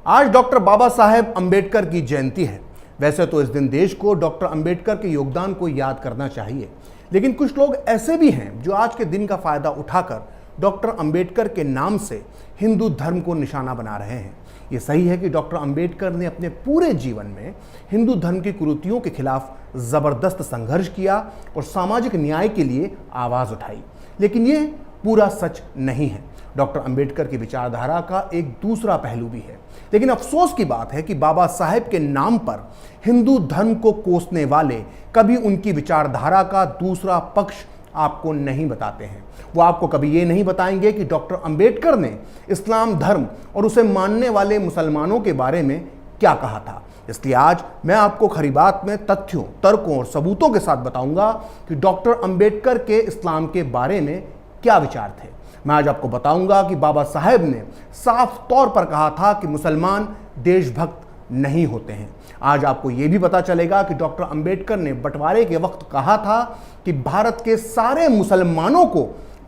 आज डॉक्टर बाबा साहेब अंबेडकर की जयंती है। वैसे तो इस दिन देश को डॉक्टर अंबेडकर के योगदान को याद करना चाहिए, लेकिन कुछ लोग ऐसे भी हैं जो आज के दिन का फायदा उठाकर डॉक्टर अंबेडकर के नाम से हिंदू धर्म को निशाना बना रहे हैं। ये सही है कि डॉक्टर अंबेडकर ने अपने पूरे जीवन में हिंदू धर्म की कुरीतियों के खिलाफ जबरदस्त संघर्ष किया और सामाजिक न्याय के लिए आवाज उठाई, लेकिन ये पूरा सच नहीं है। डॉक्टर अंबेडकर की विचारधारा का एक दूसरा पहलू भी है, लेकिन अफसोस की बात है कि बाबा साहेब के नाम पर हिंदू धर्म को कोसने वाले कभी उनकी विचारधारा का दूसरा पक्ष आपको नहीं बताते हैं। वो आपको कभी ये नहीं बताएंगे कि डॉक्टर अंबेडकर ने इस्लाम धर्म और उसे मानने वाले मुसलमानों के बारे में क्या कहा था। इसलिए आज मैं आपको खरी बात में तथ्यों, तर्कों और सबूतों के साथ बताऊंगा कि डॉक्टर अंबेडकर के इस्लाम के बारे में क्या विचार थे। मैं आज आपको बताऊंगा कि बाबा साहेब ने साफ तौर पर कहा था कि मुसलमान देशभक्त नहीं होते हैं। आज आपको यह भी पता चलेगा कि डॉक्टर अंबेडकर ने बंटवारे के वक्त कहा था कि भारत के सारे मुसलमानों को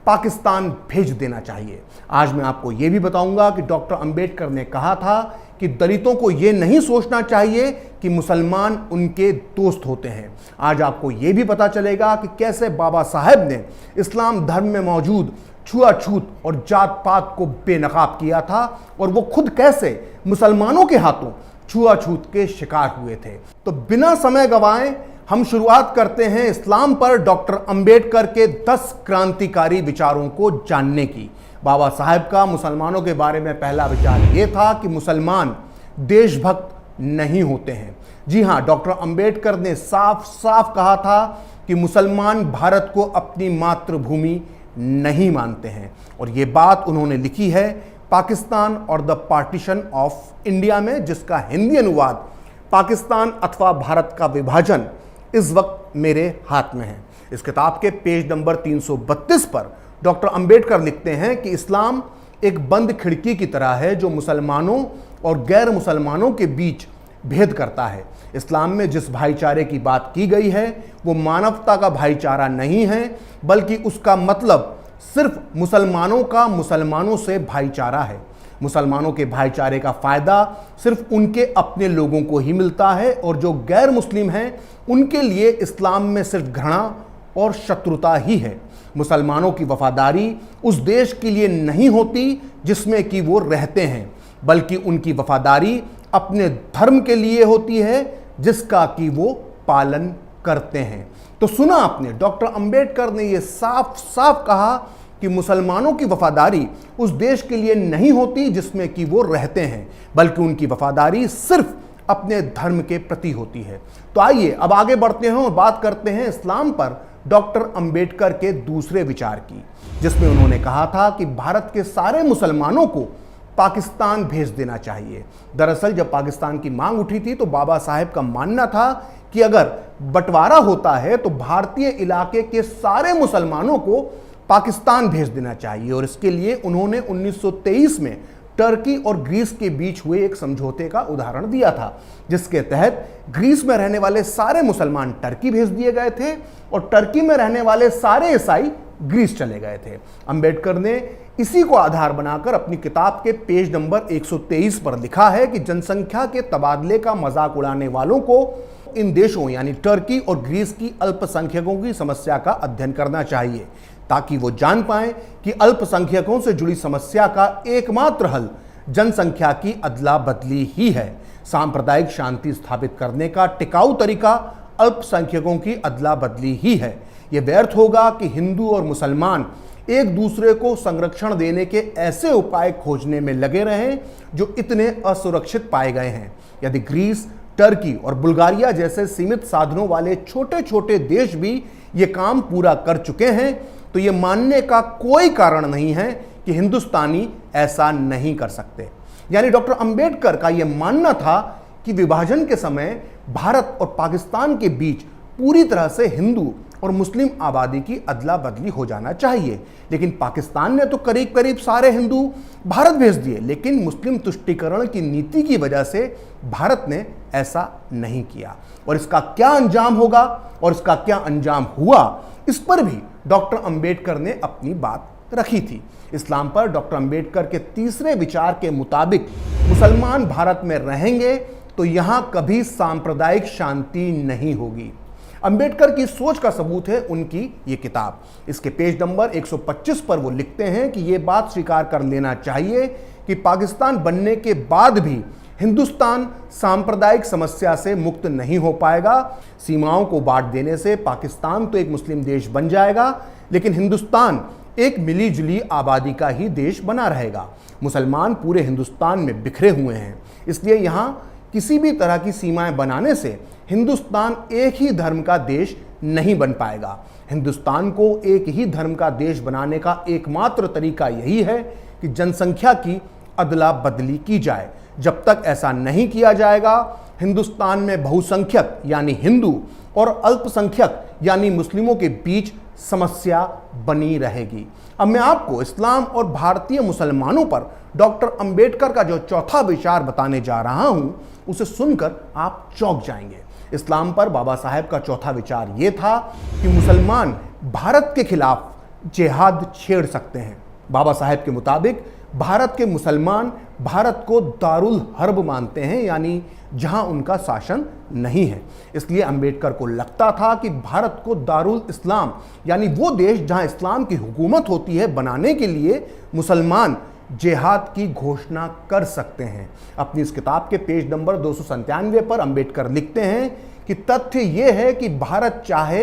पाकिस्तान भेज देना चाहिए। आज मैं आपको यह भी बताऊंगा कि डॉक्टर अंबेडकर ने कहा था कि दलितों को यह नहीं सोचना चाहिए कि मुसलमान उनके दोस्त होते हैं। आज आपको यह भी पता चलेगा कि कैसे बाबा साहेब ने इस्लाम धर्म में मौजूद छुआछूत और जात पात को बेनकाब किया था और वो खुद कैसे मुसलमानों के हाथों छुआछूत के शिकार हुए थे। तो बिना समय गंवाए हम शुरुआत करते हैं इस्लाम पर डॉक्टर अंबेडकर के 10 क्रांतिकारी विचारों को जानने की। बाबा साहेब का मुसलमानों के बारे में पहला विचार यह था कि मुसलमान देशभक्त नहीं होते हैं। जी हां, डॉक्टर अंबेडकर ने साफ साफ कहा था कि मुसलमान भारत को अपनी मातृभूमि नहीं मानते हैं, और ये बात उन्होंने लिखी है पाकिस्तान और द पार्टीशन ऑफ इंडिया में, जिसका हिंदी अनुवाद पाकिस्तान अथवा भारत का विभाजन इस वक्त मेरे हाथ में है। इस किताब के पेज नंबर 332 पर डॉक्टर अंबेडकर लिखते हैं कि इस्लाम एक बंद खिड़की की तरह है जो मुसलमानों और गैर मुसलमानों के बीच भेद करता है। इस्लाम में जिस भाईचारे की बात की गई है वो मानवता का भाईचारा नहीं है, बल्कि उसका मतलब सिर्फ मुसलमानों का मुसलमानों से भाईचारा है। मुसलमानों के भाईचारे का फायदा सिर्फ उनके अपने लोगों को ही मिलता है, और जो गैर मुस्लिम हैं उनके लिए इस्लाम में सिर्फ घृणा और शत्रुता ही है। मुसलमानों की वफादारी उस देश के लिए नहीं होती जिसमें कि वो रहते हैं, बल्कि उनकी वफादारी अपने धर्म के लिए होती है जिसका कि वो पालन करते हैं। तो सुना आपने, डॉक्टर अंबेडकर ने यह साफ साफ कहा कि मुसलमानों की वफादारी उस देश के लिए नहीं होती जिसमें कि वो रहते हैं, बल्कि उनकी वफादारी सिर्फ अपने धर्म के प्रति होती है। तो आइए अब आगे बढ़ते हैं और बात करते हैं इस्लाम पर डॉक्टर अंबेडकर के दूसरे विचार की, जिसमें उन्होंने कहा था कि भारत के सारे मुसलमानों को पाकिस्तान भेज देना चाहिए। दरअसल जब पाकिस्तान की मांग उठी थी तो बाबा साहेब का मानना था कि अगर बंटवारा होता है तो भारतीय इलाके के सारे मुसलमानों को पाकिस्तान भेज देना चाहिए, और इसके लिए उन्होंने 1923 में टर्की और ग्रीस के बीच हुए एक समझौते का उदाहरण दिया था, जिसके तहत ग्रीस में रहने वाले सारे मुसलमान टर्की भेज दिए गए थे और टर्की में रहने वाले सारे ईसाई ग्रीस चले गए थे। अंबेडकर ने इसी को आधार बनाकर अपनी किताब के पेज नंबर 123 पर लिखा है कि जनसंख्या के तबादले का मजाक उड़ाने वालों को इन देशों यानी टर्की और ग्रीस की अल्पसंख्यकों की समस्या का अध्ययन करना चाहिए, ताकि वो जान पाएं कि अल्पसंख्यकों से जुड़ी समस्या का एकमात्र हल जनसंख्या की अदला बदली ही है। सांप्रदायिक शांति स्थापित करने का टिकाऊ तरीका अल्पसंख्यकों की अदला बदली ही है। यह व्यर्थ होगा कि हिंदू और मुसलमान एक दूसरे को संरक्षण देने के ऐसे उपाय खोजने में लगे रहें जो इतने असुरक्षित पाए गए हैं। यदि ग्रीस, टर्की और बुल्गारिया जैसे सीमित साधनों वाले छोटे छोटे देश भी ये काम पूरा कर चुके हैं, तो ये मानने का कोई कारण नहीं है कि हिंदुस्तानी ऐसा नहीं कर सकते। यानी डॉक्टर अंबेडकर का यह मानना था कि विभाजन के समय भारत और पाकिस्तान के बीच पूरी तरह से हिंदू और मुस्लिम आबादी की अदला बदली हो जाना चाहिए, लेकिन पाकिस्तान ने तो करीब करीब सारे हिंदू भारत भेज दिए, लेकिन मुस्लिम तुष्टीकरण की नीति की वजह से भारत ने ऐसा नहीं किया। और इसका क्या अंजाम होगा और इसका क्या अंजाम हुआ, इस पर भी डॉक्टर अंबेडकर ने अपनी बात रखी थी। इस्लाम पर डॉक्टर अंबेडकर के तीसरे विचार के मुताबिक मुसलमान भारत में रहेंगे तो यहां कभी सांप्रदायिक शांति नहीं होगी। अंबेडकर की सोच का सबूत है उनकी ये किताब। इसके पेज नंबर 125 पर वो लिखते हैं कि ये बात स्वीकार कर लेना चाहिए कि पाकिस्तान बनने के बाद भी हिंदुस्तान सांप्रदायिक समस्या से मुक्त नहीं हो पाएगा। सीमाओं को बांट देने से पाकिस्तान तो एक मुस्लिम देश बन जाएगा, लेकिन हिंदुस्तान एक मिली जुली आबादी का ही देश बना रहेगा। मुसलमान पूरे हिंदुस्तान में बिखरे हुए हैं, इसलिए यहाँ किसी भी तरह की सीमाएं बनाने से हिंदुस्तान एक ही धर्म का देश नहीं बन पाएगा। हिंदुस्तान को एक ही धर्म का देश बनाने का एकमात्र तरीका यही है कि जनसंख्या की अदला बदली की जाए। जब तक ऐसा नहीं किया जाएगा, हिंदुस्तान में बहुसंख्यक यानी हिंदू और अल्पसंख्यक यानी मुस्लिमों के बीच समस्या बनी रहेगी। अब मैं आपको इस्लाम और भारतीय मुसलमानों पर डॉक्टर अंबेडकर का जो चौथा विचार बताने जा रहा हूं, उसे सुनकर आप चौंक जाएंगे। इस्लाम पर बाबा साहेब का चौथा विचार यह था कि मुसलमान भारत के खिलाफ जिहाद छेड़ सकते हैं। बाबा साहेब के मुताबिक भारत के मुसलमान भारत को दारुल हर्ब मानते हैं, यानी जहां उनका शासन नहीं है। इसलिए अंबेडकर को लगता था कि भारत को दारुल इस्लाम यानी वो देश जहां इस्लाम की हुकूमत होती है बनाने के लिए मुसलमान जिहाद की घोषणा कर सकते हैं। अपनी इस किताब के पेज नंबर 297 पर अंबेडकर लिखते हैं कि तथ्य यह है कि भारत चाहे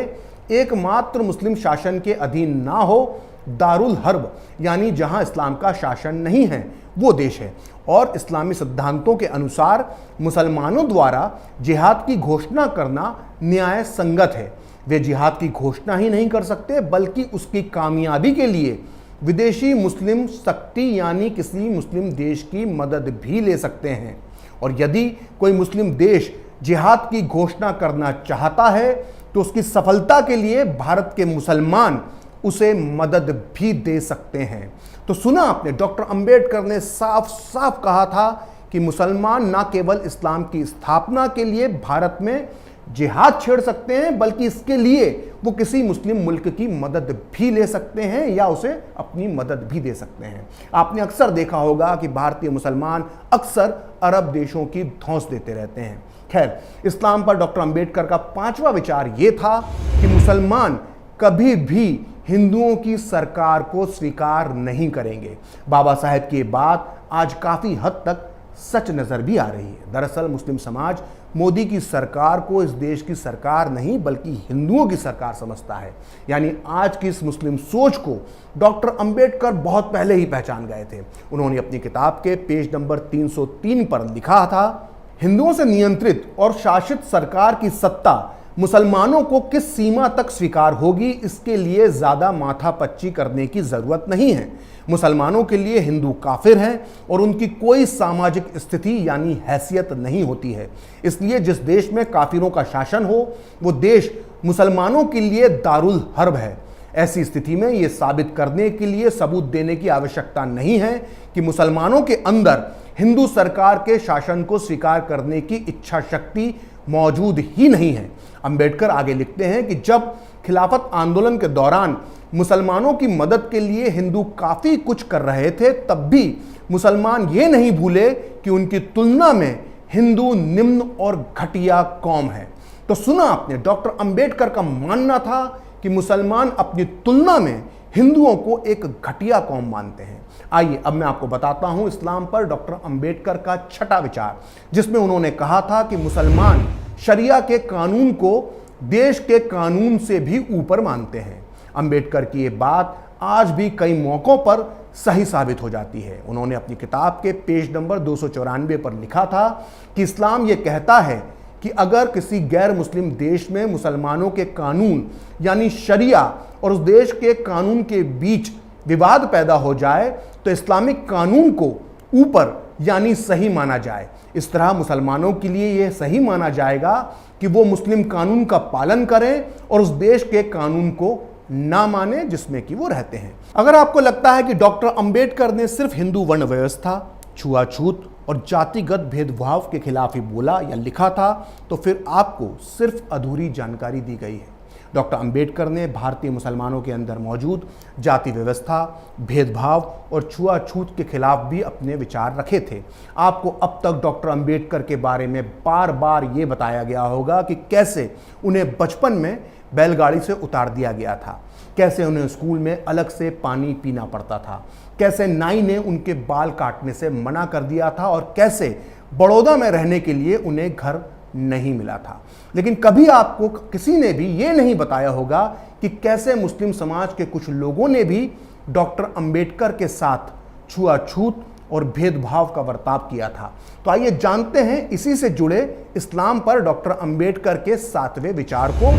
एकमात्र मुस्लिम शासन के अधीन ना हो, दारुल हर्ब यानी जहां इस्लाम का शासन नहीं है वो देश है, और इस्लामी सिद्धांतों के अनुसार मुसलमानों द्वारा जिहाद की घोषणा करना न्याय संगत है। वे जिहाद की घोषणा ही नहीं कर सकते बल्कि उसकी कामयाबी के लिए विदेशी मुस्लिम शक्ति यानी किसी मुस्लिम देश की मदद भी ले सकते हैं। और यदि कोई मुस्लिम देश जिहाद की घोषणा करना चाहता है तो उसकी सफलता के लिए भारत के मुसलमान उसे मदद भी दे सकते हैं। तो सुना आपने, डॉक्टर अंबेडकर ने साफ साफ कहा था कि मुसलमान न केवल इस्लाम की स्थापना के लिए भारत में जिहाद छेड़ सकते हैं बल्कि इसके लिए वो किसी मुस्लिम मुल्क की मदद भी ले सकते हैं या उसे अपनी मदद भी दे सकते हैं। आपने अक्सर देखा होगा कि भारतीय मुसलमान अक्सर अरब देशों की धौंस देते रहते हैं। खैर, इस्लाम पर डॉक्टर अंबेडकर का पांचवा विचार ये था कि मुसलमान कभी भी हिंदुओं की सरकार को स्वीकार नहीं करेंगे। बाबा साहेब की बात आज काफी हद तक सच नजर भी आ रही है। दरअसल मुस्लिम समाज मोदी की सरकार को इस देश की सरकार नहीं बल्कि हिंदुओं की सरकार समझता है। यानी आज की इस मुस्लिम सोच को डॉक्टर अंबेडकर बहुत पहले ही पहचान गए थे। उन्होंने अपनी किताब के पेज नंबर 303 पर लिखा था, हिंदुओं से नियंत्रित और शासित सरकार की सत्ता मुसलमानों को किस सीमा तक स्वीकार होगी, इसके लिए ज्यादा माथापच्ची करने की जरूरत नहीं है। मुसलमानों के लिए हिंदू काफिर हैं और उनकी कोई सामाजिक स्थिति यानी हैसियत नहीं होती है। इसलिए जिस देश में काफिरों का शासन हो वो देश मुसलमानों के लिए दारुल हर्ब है। ऐसी स्थिति में ये साबित करने के लिए सबूत देने की आवश्यकता नहीं है कि मुसलमानों के अंदर हिंदू सरकार के शासन को स्वीकार करने की इच्छा शक्ति मौजूद ही नहीं है। अंबेडकर आगे लिखते हैं कि जब खिलाफत आंदोलन के दौरान मुसलमानों की मदद के लिए हिंदू काफी कुछ कर रहे थे, तब भी मुसलमान ये नहीं भूले कि उनकी तुलना में हिंदू निम्न और घटिया कौम है। तो सुना आपने, डॉक्टर अंबेडकर का मानना था कि मुसलमान अपनी तुलना में हिंदुओं को एक घटिया कौम मानते हैं। आइए अब मैं आपको बताता हूं इस्लाम पर डॉक्टर अंबेडकर का छठा विचार, जिसमें उन्होंने कहा था कि मुसलमान शरिया के कानून को देश के कानून से भी ऊपर मानते हैं। अंबेडकर की ये बात आज भी कई मौकों पर सही साबित हो जाती है। उन्होंने अपनी किताब के पेज नंबर 294 पर लिखा था कि इस्लाम ये कहता है कि अगर किसी गैर मुस्लिम देश में मुसलमानों के कानून यानी शरिया और उस देश के कानून के बीच विवाद पैदा हो जाए तो इस्लामिक कानून को ऊपर यानी सही माना जाए। इस तरह मुसलमानों के लिए यह सही माना जाएगा कि वो मुस्लिम कानून का पालन करें और उस देश के कानून को ना माने जिसमें कि वो रहते हैं। अगर आपको लगता है कि डॉक्टर अंबेडकर ने सिर्फ हिंदू वर्ण व्यवस्था, छुआछूत और जातिगत भेदभाव के खिलाफ ही बोला या लिखा था, तो फिर आपको सिर्फ अधूरी जानकारी दी गई है। डॉक्टर अंबेडकर ने भारतीय मुसलमानों के अंदर मौजूद जाति व्यवस्था, भेदभाव और छुआछूत के खिलाफ भी अपने विचार रखे थे। आपको अब तक डॉक्टर अंबेडकर के बारे में बार बार ये बताया गया होगा कि कैसे उन्हें बचपन में बैलगाड़ी से उतार दिया गया था, कैसे उन्हें स्कूल में अलग से पानी पीना पड़ता था, कैसे नाई ने उनके बाल काटने से मना कर दिया था और कैसे बड़ौदा में रहने के लिए उन्हें घर नहीं मिला था। लेकिन कभी आपको किसी ने भी ये नहीं बताया होगा कि कैसे मुस्लिम समाज के कुछ लोगों ने भी डॉक्टर अंबेडकर के साथ छुआछूत और भेदभाव का बर्ताव किया था। तो आइए जानते हैं इसी से जुड़े इस्लाम पर डॉक्टर अंबेडकर के 7वें विचार को,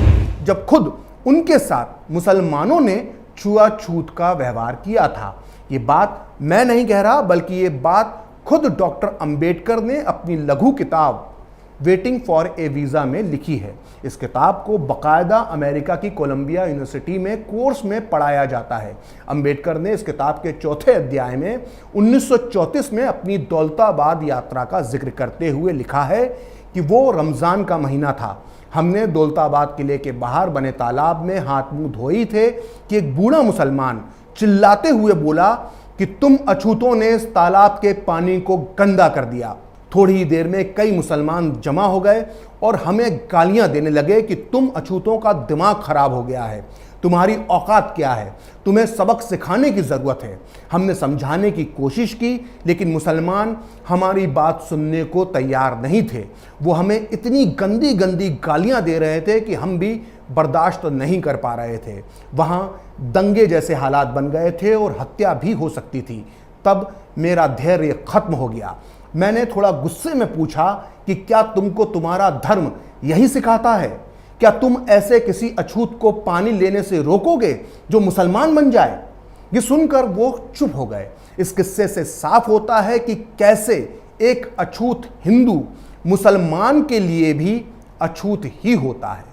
जब खुद उनके साथ मुसलमानों ने छुआछूत का व्यवहार किया था। ये बात मैं नहीं कह रहा, बल्कि ये बात खुद डॉक्टर अंबेडकर ने अपनी लघु किताब वेटिंग फॉर ए वीज़ा में लिखी है। इस किताब को बाकायदा अमेरिका की कोलंबिया यूनिवर्सिटी में कोर्स में पढ़ाया जाता है। अंबेडकर ने इस किताब के 4थे अध्याय में 1934 में अपनी दौलताबाद यात्रा का जिक्र करते हुए लिखा है कि वो रमज़ान का महीना था। हमने दौलताबाद किले के बाहर बने तालाब में हाथ मुंह धोए थे कि एक बूढ़ा मुसलमान चिल्लाते हुए बोला कि तुम अछूतों ने इस तालाब के पानी को गंदा कर दिया। थोड़ी ही देर में कई मुसलमान जमा हो गए और हमें गालियां देने लगे कि तुम अछूतों का दिमाग खराब हो गया है, तुम्हारी औकात क्या है, तुम्हें सबक सिखाने की ज़रूरत है। हमने समझाने की कोशिश की, लेकिन मुसलमान हमारी बात सुनने को तैयार नहीं थे। वो हमें इतनी गंदी गंदी गालियां दे रहे थे कि हम भी बर्दाश्त नहीं कर पा रहे थे। वहाँ दंगे जैसे हालात बन गए थे और हत्या भी हो सकती थी। तब मेरा धैर्य खत्म हो गया। मैंने थोड़ा गुस्से में पूछा कि क्या तुमको तुम्हारा धर्म यही सिखाता है? क्या तुम ऐसे किसी अछूत को पानी लेने से रोकोगे जो मुसलमान बन जाए? ये सुनकर वो चुप हो गए। इस किस्से से साफ होता है कि कैसे एक अछूत हिंदू मुसलमान के लिए भी अछूत ही होता है।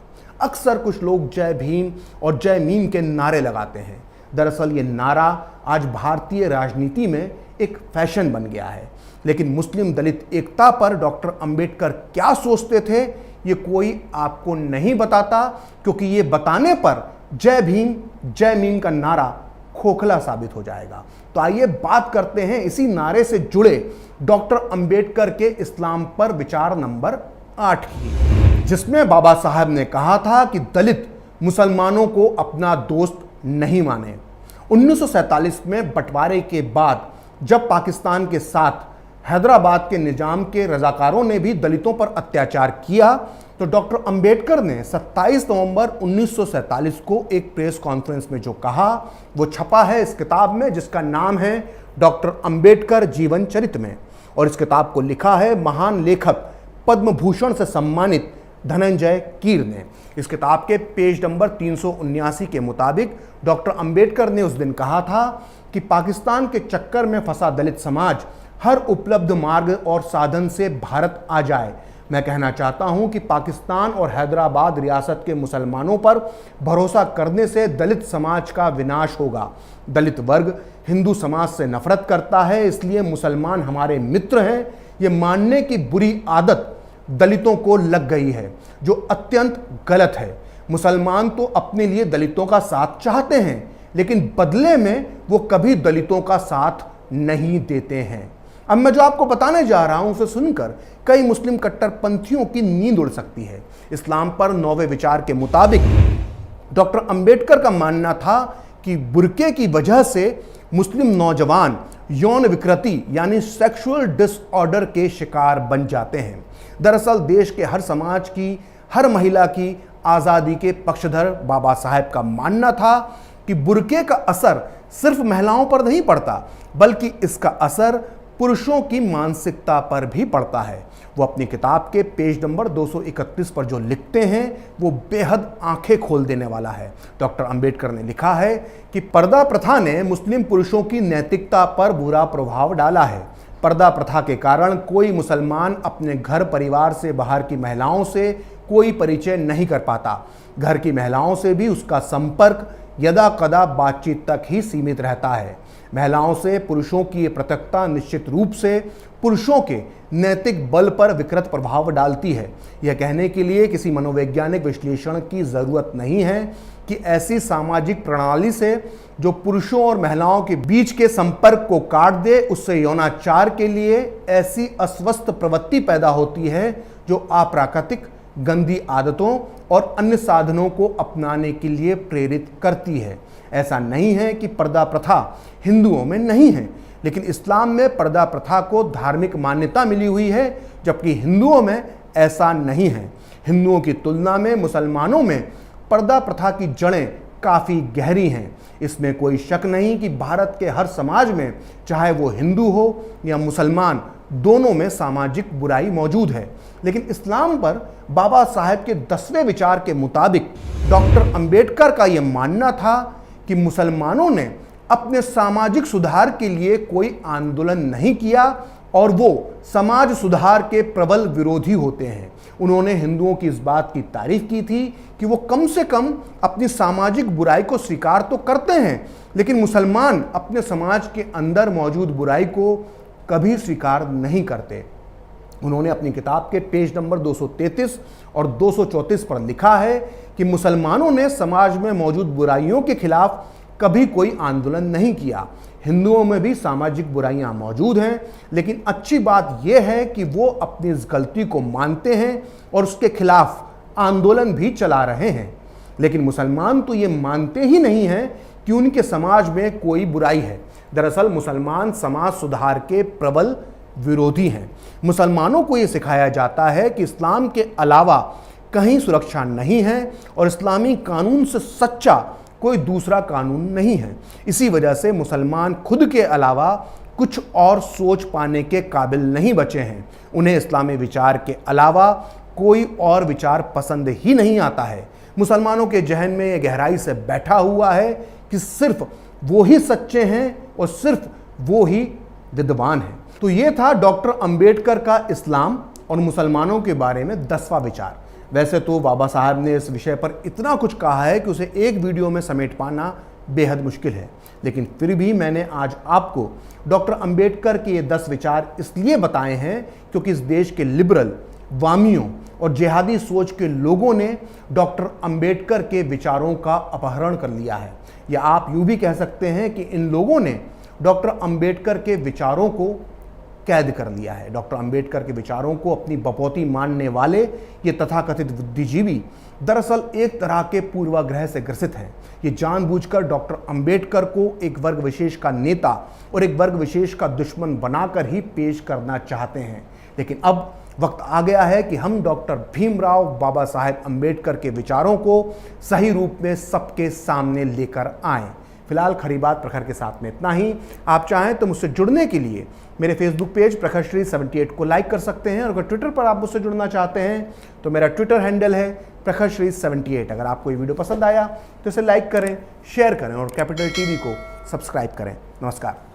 अक्सर कुछ लोग जय भीम और जय मीम के नारे लगाते हैं। दरअसल ये नारा आज भारतीय राजनीति में एक फैशन बन गया है। लेकिन मुस्लिम दलित एकता पर डॉक्टर अंबेडकर क्या सोचते थे, ये कोई आपको नहीं बताता, क्योंकि ये बताने पर जय भीम जय मीम का नारा खोखला साबित हो जाएगा। तो आइए बात करते हैं इसी नारे से जुड़े डॉक्टर अंबेडकर के इस्लाम पर विचार नंबर 8 की, जिसमें बाबा साहब ने कहा था कि दलित मुसलमानों को अपना दोस्त नहीं माने। 1947 में बंटवारे के बाद जब पाकिस्तान के साथ हैदराबाद के निजाम के रजाकारों ने भी दलितों पर अत्याचार किया, तो डॉक्टर अंबेडकर ने 27 नवंबर 1947 को एक प्रेस कॉन्फ्रेंस में जो कहा वो छपा है इस किताब में, जिसका नाम है डॉक्टर अंबेडकर जीवन चरित्र में। और इस किताब को लिखा है महान लेखक पद्म भूषण से सम्मानित धनंजय कीर ने। इस किताब के पेज नंबर 379 के मुताबिक डॉक्टर अंबेडकर ने उस दिन कहा था कि पाकिस्तान के चक्कर में फंसा दलित समाज हर उपलब्ध मार्ग और साधन से भारत आ जाए। मैं कहना चाहता हूं कि पाकिस्तान और हैदराबाद रियासत के मुसलमानों पर भरोसा करने से दलित समाज का विनाश होगा। दलित वर्ग हिंदू समाज से नफरत करता है, इसलिए मुसलमान हमारे मित्र हैं। ये मानने की बुरी आदत दलितों को लग गई है, जो अत्यंत गलत है। मुसलमान तो अपने लिए दलितों का साथ चाहते हैं, लेकिन बदले में वो कभी दलितों का साथ नहीं देते हैं। अब मैं जो आपको बताने जा रहा हूं उसे सुनकर कई मुस्लिम कट्टरपंथियों की नींद उड़ सकती है। इस्लाम पर 9वें विचार के मुताबिक डॉक्टर अंबेडकर का मानना था कि बुर्के की वजह से मुस्लिम नौजवान यौन विकृति यानी सेक्सुअल डिसऑर्डर के शिकार बन जाते हैं। दरअसल देश के हर समाज की, हर महिला की आज़ादी के पक्षधर बाबा साहब का मानना था कि बुर्के का असर सिर्फ महिलाओं पर नहीं पड़ता, बल्कि इसका असर पुरुषों की मानसिकता पर भी पड़ता है। वो अपनी किताब के पेज नंबर 231 पर जो लिखते हैं वो बेहद आंखें खोल देने वाला है। डॉक्टर अंबेडकर ने लिखा है कि पर्दा प्रथा ने मुस्लिम पुरुषों की नैतिकता पर बुरा प्रभाव डाला है। पर्दा प्रथा के कारण कोई मुसलमान अपने घर परिवार से बाहर की महिलाओं से कोई परिचय नहीं कर पाता। घर की महिलाओं से भी उसका संपर्क यदा कदा बातचीत तक ही सीमित रहता है। महिलाओं से पुरुषों की ये पृथकता निश्चित रूप से पुरुषों के नैतिक बल पर विकृत प्रभाव डालती है। यह कहने के लिए किसी मनोवैज्ञानिक विश्लेषण की जरूरत नहीं है कि ऐसी सामाजिक प्रणाली से जो पुरुषों और महिलाओं के बीच के संपर्क को काट दे, उससे यौनाचार के लिए ऐसी अस्वस्थ प्रवृत्ति पैदा होती है जो अप्राकृतिक गंदी आदतों और अन्य साधनों को अपनाने के लिए प्रेरित करती है। ऐसा नहीं है कि पर्दा प्रथा हिंदुओं में नहीं है, लेकिन इस्लाम में पर्दा प्रथा को धार्मिक मान्यता मिली हुई है, जबकि हिंदुओं में ऐसा नहीं है। हिंदुओं की तुलना में मुसलमानों में पर्दा प्रथा की जड़ें काफ़ी गहरी हैं। इसमें कोई शक नहीं कि भारत के हर समाज में, चाहे वो हिंदू हो या मुसलमान, दोनों में सामाजिक बुराई मौजूद है। लेकिन इस्लाम पर बाबा साहेब के 10वें विचार के मुताबिक डॉक्टर अंबेडकर का यह मानना था कि मुसलमानों ने अपने सामाजिक सुधार के लिए कोई आंदोलन नहीं किया और वो समाज सुधार के प्रबल विरोधी होते हैं। उन्होंने हिंदुओं की इस बात की तारीफ की थी कि वो कम से कम अपनी सामाजिक बुराई को स्वीकार तो करते हैं, लेकिन मुसलमान अपने समाज के अंदर मौजूद बुराई को कभी स्वीकार नहीं करते। उन्होंने अपनी किताब के पेज नंबर 233 और 234 पर लिखा है कि मुसलमानों ने समाज में मौजूद बुराइयों के खिलाफ कभी कोई आंदोलन नहीं किया। हिंदुओं में भी सामाजिक बुराइयां मौजूद हैं, लेकिन अच्छी बात यह है कि वो अपनी इस गलती को मानते हैं और उसके खिलाफ आंदोलन भी चला रहे हैं। लेकिन मुसलमान तो ये मानते ही नहीं हैं कि उनके समाज में कोई बुराई है। दरअसल मुसलमान समाज सुधार के प्रबल विरोधी हैं। मुसलमानों को ये सिखाया जाता है कि इस्लाम के अलावा कहीं सुरक्षा नहीं है और इस्लामी कानून से सच्चा कोई दूसरा कानून नहीं है। इसी वजह से मुसलमान खुद के अलावा कुछ और सोच पाने के काबिल नहीं बचे हैं। उन्हें इस्लामी विचार के अलावा कोई और विचार पसंद ही नहीं आता है। मुसलमानों के जहन में यह गहराई से बैठा हुआ है कि सिर्फ वो ही सच्चे हैं और सिर्फ वो ही विद्वान हैं। तो ये था डॉक्टर अंबेडकर का इस्लाम और मुसलमानों के बारे में 10वां विचार। वैसे तो बाबा साहब ने इस विषय पर इतना कुछ कहा है कि उसे एक वीडियो में समेट पाना बेहद मुश्किल है, लेकिन फिर भी मैंने आज आपको डॉक्टर अंबेडकर के ये 10 विचार इसलिए बताए हैं क्योंकि इस देश के लिबरल, वामियों और जिहादी सोच के लोगों ने डॉक्टर अंबेडकर के विचारों का अपहरण कर लिया है। या आप यूँ भी कह सकते हैं कि इन लोगों ने डॉक्टर अंबेडकर के विचारों को कैद कर लिया है। डॉक्टर अंबेडकर के विचारों को अपनी बपौती मानने वाले ये तथाकथित बुद्धिजीवी दरअसल एक तरह के पूर्वाग्रह से ग्रसित हैं। ये जानबूझकर डॉक्टर अंबेडकर को एक वर्ग विशेष का नेता और एक वर्ग विशेष का दुश्मन बनाकर ही पेश करना चाहते हैं। लेकिन अब वक्त आ गया है कि हम डॉक्टर भीमराव बाबा साहेब अंबेडकर के विचारों को सही रूप में सबके सामने लेकर आएं। फिलहाल खरी बात प्रखर के साथ में इतना ही। आप चाहें तो मुझसे जुड़ने के लिए मेरे फेसबुक पेज प्रखरश्री 78 को लाइक कर सकते हैं, और अगर ट्विटर पर आप मुझसे जुड़ना चाहते हैं तो मेरा ट्विटर हैंडल है प्रखरश्री 78। अगर आपको ये वीडियो पसंद आया तो इसे लाइक करें, शेयर करें और कैपिटल टीवी को सब्सक्राइब करें। नमस्कार।